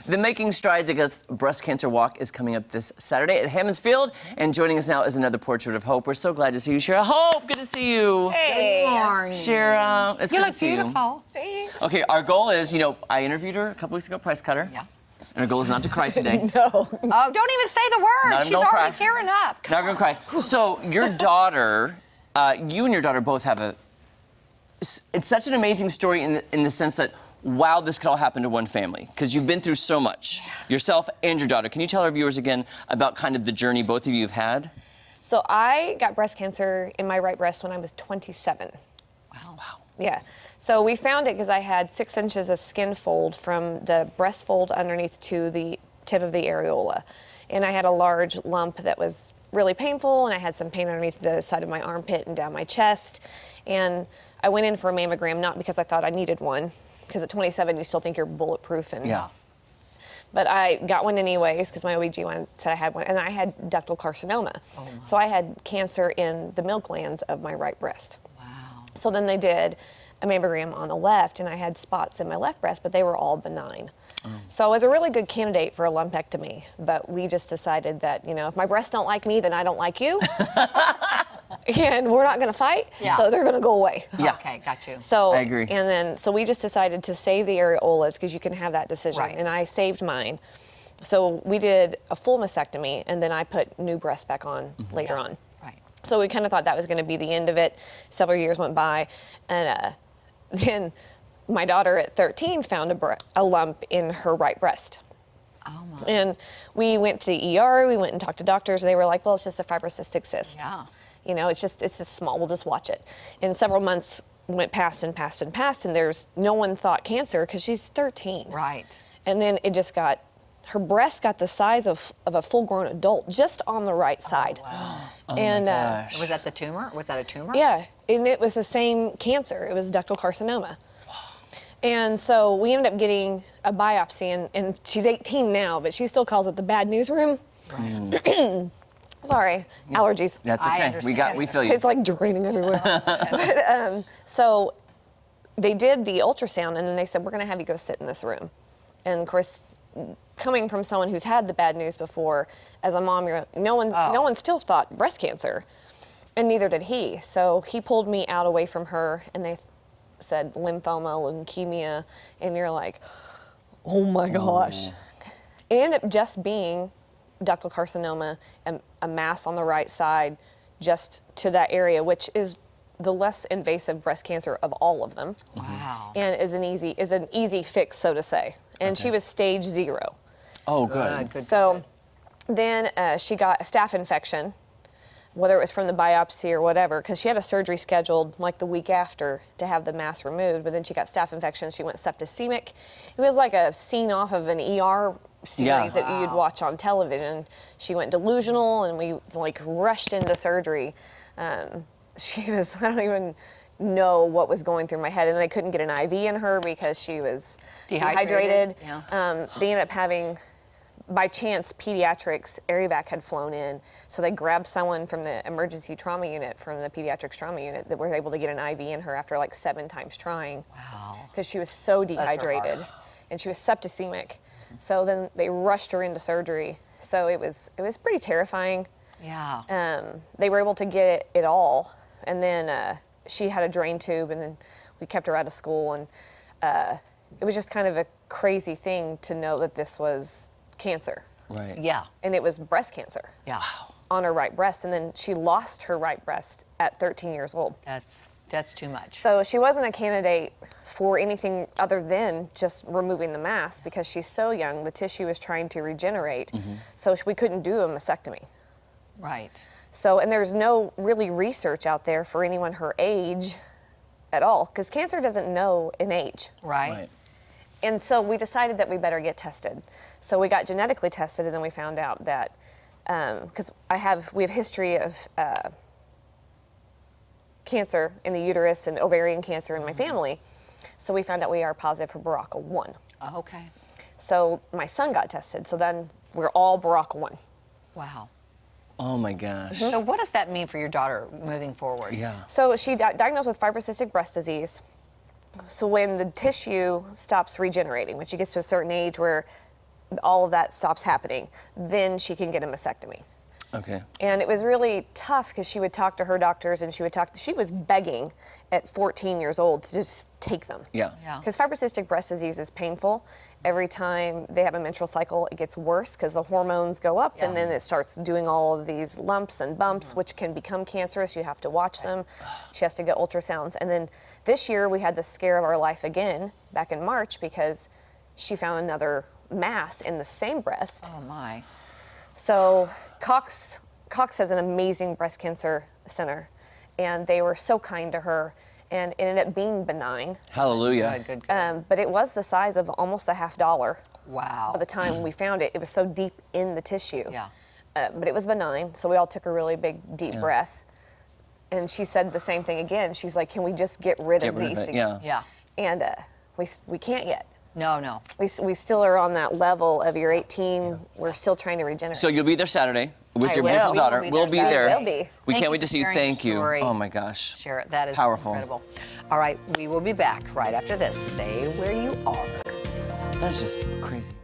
The Making Strides Against Breast Cancer Walk is coming up this Saturday at Hammons Field. And joining us now is another portrait of hope. We're so glad to see you, Sharra. Hope, good to see you. Hey. Good morning. Sharra, it's good to see beautiful. Thanks. you. Okay, our goal is, I interviewed her a couple weeks ago, Price Cutter. Yeah. And our goal is not to cry today. No. Oh, don't even say the word. Not even She's gonna already cry. tearing up. Not gonna cry. So, your daughter, you and your daughter both have it's such an amazing story in the sense that, wow, this could all happen to one family, because you've been through so much, yourself and your daughter. Can you tell our viewers again about kind of the journey both of you have had? So I got breast cancer in my right breast when I was 27. Wow. Yeah. So we found it because I had 6 inches of skin fold from the breast fold underneath to the tip of the areola. And I had a large lump that was really painful, and I had some pain underneath the side of my armpit and down my chest. And I went in for a mammogram, not because I thought I needed one, because at 27 you still think you're bulletproof. And Yeah. But I got one anyways because my OB/GYN said I had one, and I had ductal carcinoma. Oh, so I had cancer in the milk glands of my right breast. Wow. So then they did a mammogram on the left, and I had spots in my left breast, but they were all benign. So I was a really good candidate for a lumpectomy, but we just decided that, if my breasts don't like me, then I don't like you. And we're not gonna fight, Yeah. so they're gonna go away. Yeah. Okay, got you. So I agree. And then, so we just decided to save the areolas because you can have that decision, Right. and I saved mine. So we did a full mastectomy, and then I put new breasts back on later on. Right. So we kind of thought that was going to be the end of it. Several years went by, and then my daughter at 13 found a lump in her right breast. Oh my. And we went to the ER, we went and talked to doctors, and they were like, well, it's just a fibrocystic cyst. Yeah. It's just small, we'll just watch it. And several months went past and passed and passed, and no one thought cancer because she's 13. Right. And then it just her breast got the size of a full-grown adult just on the right side. Wow. And my gosh. Was that the tumor? Was that a tumor? yeah, and it was the same cancer. It was ductal carcinoma. And so we ended up getting a biopsy, and she's 18 now, but she still calls it the bad news room. Right. Sorry, allergies. That's I okay. understand. We feel you. It's like draining everywhere. But, so they did the ultrasound, and then they said, we're going to have you go sit in this room. And of course, coming from someone who's had the bad news before, as a mom, no one still thought breast cancer, and neither did he. So he pulled me out away from her, and they said lymphoma, leukemia, and you're like, oh my gosh. It ended up just being ductal carcinoma and a mass on the right side just to that area, which is the less invasive breast cancer of all of them. Wow. And is an easy fix, so to say. And she was stage 0. Oh, good. Good. So then she got a staph infection, whether it was from the biopsy or whatever, because she had a surgery scheduled like the week after to have the mass removed, but then she got staph infection. She went septicemic. It was like a scene off of an ER series that you'd watch on television. She went delusional, and we rushed into surgery. She was, I don't even know what was going through my head, and they couldn't get an IV in her because she was dehydrated. Yeah. They ended up having, by chance, pediatrics, Airvac had flown in, so they grabbed someone from the emergency trauma unit, from the pediatrics trauma unit, that were able to get an IV in her after like 7 times trying. Wow. Because she was so dehydrated, and she was septicemic. So then they rushed her into surgery. So it was pretty terrifying. Yeah. They were able to get it all, and then she had a drain tube, and then we kept her out of school, and it was just kind of a crazy thing to know that this was cancer. Right. Yeah. And it was breast cancer. Yeah. On her right breast, and then she lost her right breast at 13 years old. That's too much. So she wasn't a candidate for anything other than just removing the mass because she's so young, the tissue is trying to regenerate, so we couldn't do a mastectomy. Right. So, and there's no really research out there for anyone her age at all, because cancer doesn't know an age. Right. And so we decided that we better get tested. So we got genetically tested, and then we found out that, because we have history of cancer in the uterus and ovarian cancer in my family. So we found out we are positive for BRCA1. Oh, okay. So my son got tested. So then we're all BRCA1. Wow. Oh my gosh. So what does that mean for your daughter moving forward? Yeah. So she diagnosed with fibrocystic breast disease. So when the tissue stops regenerating, when she gets to a certain age where all of that stops happening, then she can get a mastectomy. Okay. And it was really tough because she would talk to her doctors and she was begging at 14 years old to just take them. Yeah. Yeah. Because fibrocystic breast disease is painful. Every time they have a menstrual cycle, it gets worse because the hormones go up and then it starts doing all of these lumps and bumps, which can become cancerous. You have to watch them. She has to get ultrasounds. And then this year we had the scare of our life again back in March because she found another mass in the same breast. Oh my. So Cox has an amazing breast cancer center, and they were so kind to her, and it ended up being benign. Hallelujah. Good, good. But it was the size of almost a $50. Wow. By the time we found it, it was so deep in the tissue. Yeah. But it was benign, so we all took a really big, deep breath. And she said the same thing again. She's like, "Can we just get rid of these things?" Yeah. Yeah. And we can't yet. No. We still are on that level of you're 18. We're still trying to regenerate. So you'll be there Saturday with I your will. beautiful We daughter. will be We'll there be Saturday. there. Will be. We Thank can't you wait to for see you. sharing Thank your you. story. Oh my gosh. Sharra, that is Powerful. incredible. All right, we will be back right after this. Stay where you are. That's just crazy.